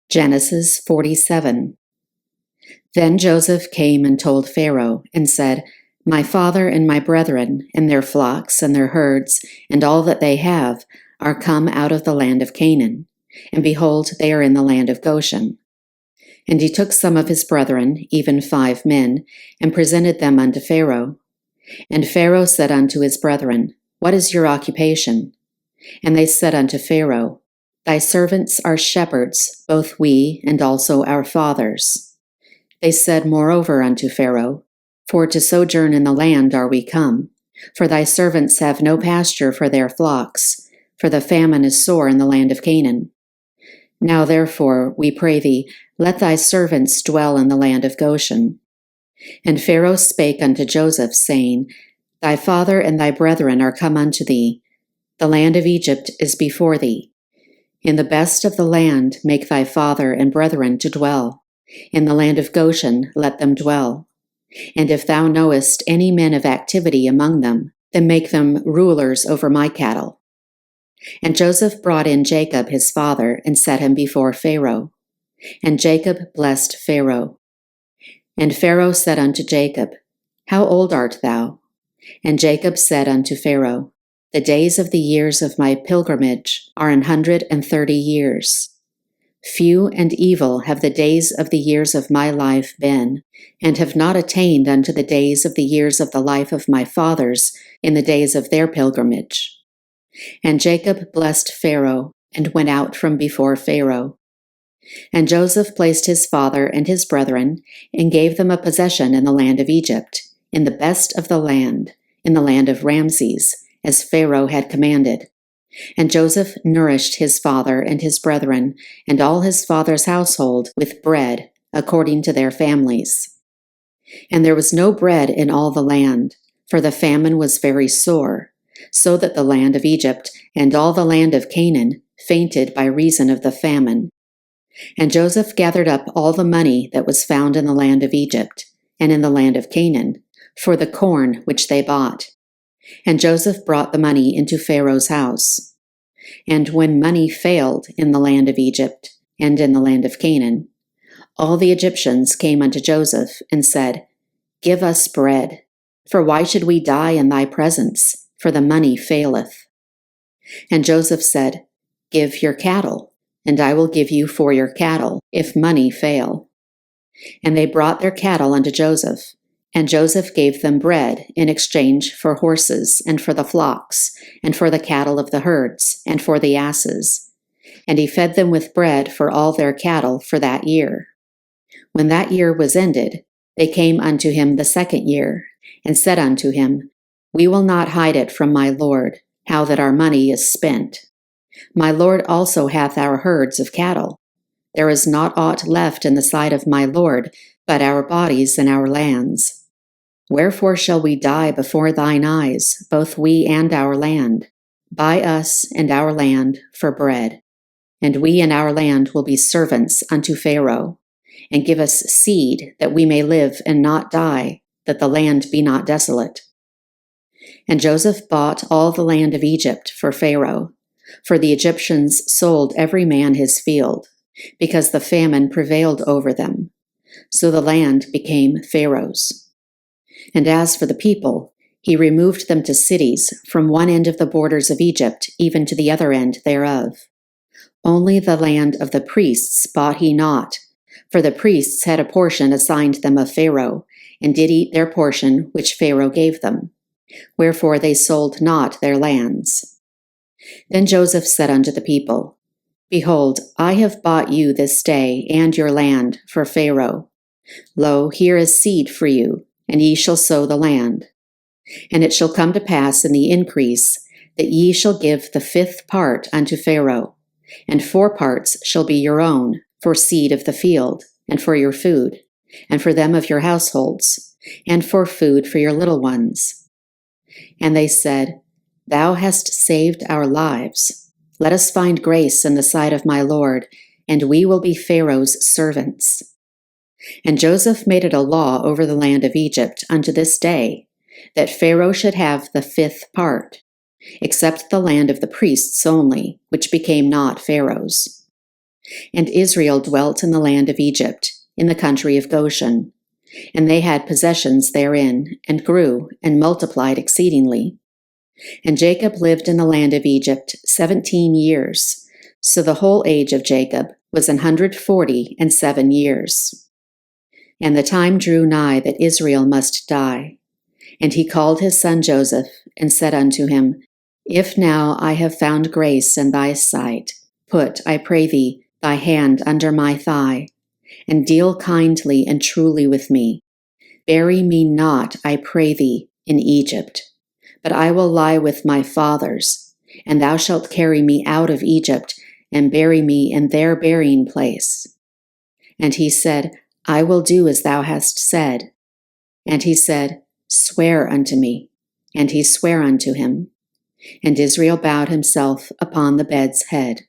Genesis 47. Then Joseph came and told Pharaoh, and said, My father and my brethren, and their flocks and their herds, and all that they have, are come out of the land of Canaan. And behold, they are in the land of Goshen. And he took some of his brethren, even 5 men, and presented them unto Pharaoh. And Pharaoh said unto his brethren, What is your occupation? And they said unto Pharaoh, Thy servants are shepherds, both we and also our fathers. They said moreover unto Pharaoh, For to sojourn in the land are we come, for thy servants have no pasture for their flocks, for the famine is sore in the land of Canaan. Now therefore, we pray thee, let thy servants dwell in the land of Goshen. And Pharaoh spake unto Joseph, saying, Thy father and thy brethren are come unto thee. The land of Egypt is before thee. In the best of the land make thy father and brethren to dwell. In the land of Goshen let them dwell. And if thou knowest any men of activity among them, then make them rulers over my cattle. And Joseph brought in Jacob his father, and set him before Pharaoh. And Jacob blessed Pharaoh. And Pharaoh said unto Jacob, How old art thou? And Jacob said unto Pharaoh, The days of the years of my pilgrimage are 130 years. Few and evil have the days of the years of my life been, and have not attained unto the days of the years of the life of my fathers in the days of their pilgrimage. And Jacob blessed Pharaoh, and went out from before Pharaoh. And Joseph placed his father and his brethren, and gave them a possession in the land of Egypt, in the best of the land, in the land of Rameses, as Pharaoh had commanded. And Joseph nourished his father and his brethren, and all his father's household, with bread, according to their families. And there was no bread in all the land, for the famine was very sore, so that the land of Egypt and all the land of Canaan fainted by reason of the famine. And Joseph gathered up all the money that was found in the land of Egypt, and in the land of Canaan, for the corn which they bought. And Joseph brought the money into Pharaoh's house. And when money failed in the land of Egypt and in the land of Canaan, all the Egyptians came unto Joseph and said, Give us bread, for why should we die in thy presence? For the money faileth. And Joseph said, Give your cattle, and I will give you for your cattle, if money fail. And they brought their cattle unto Joseph. And Joseph gave them bread in exchange for horses, and for the flocks, and for the cattle of the herds, and for the asses. And he fed them with bread for all their cattle for that year. When that year was ended, they came unto him the second year, and said unto him, We will not hide it from my lord, how that our money is spent. My lord also hath our herds of cattle. There is not aught left in the sight of my lord, but our bodies and our lands. Wherefore shall we die before thine eyes, both we and our land? Buy us and our land for bread. And we and our land will be servants unto Pharaoh, and give us seed that we may live and not die, that the land be not desolate. And Joseph bought all the land of Egypt for Pharaoh, for the Egyptians sold every man his field, because the famine prevailed over them. So the land became Pharaoh's. And as for the people, he removed them to cities from one end of the borders of Egypt even to the other end thereof. Only the land of the priests bought he not, for the priests had a portion assigned them of Pharaoh, and did eat their portion which Pharaoh gave them. Wherefore they sold not their lands. Then Joseph said unto the people, Behold, I have bought you this day and your land for Pharaoh. Lo, here is seed for you, and ye shall sow the land. And it shall come to pass in the increase that ye shall give the 5th part unto Pharaoh, and 4 parts shall be your own, for seed of the field, and for your food, and for them of your households, and for food for your little ones. And they said, Thou hast saved our lives. Let us find grace in the sight of my Lord, and we will be Pharaoh's servants. And Joseph made it a law over the land of Egypt unto this day, that Pharaoh should have the 5th part, except the land of the priests only, which became not Pharaoh's. And Israel dwelt in the land of Egypt, in the country of Goshen. And they had possessions therein, and grew, and multiplied exceedingly. And Jacob lived in the land of Egypt 17 years. So the whole age of Jacob was 147 years. And the time drew nigh that Israel must die. And he called his son Joseph, and said unto him, If now I have found grace in thy sight, put, I pray thee, thy hand under my thigh, and deal kindly and truly with me. Bury me not, I pray thee, in Egypt, but I will lie with my fathers, and thou shalt carry me out of Egypt, and bury me in their burying place. And he said, I will do as thou hast said. And he said, Swear unto me. And he sware unto him. And Israel bowed himself upon the bed's head.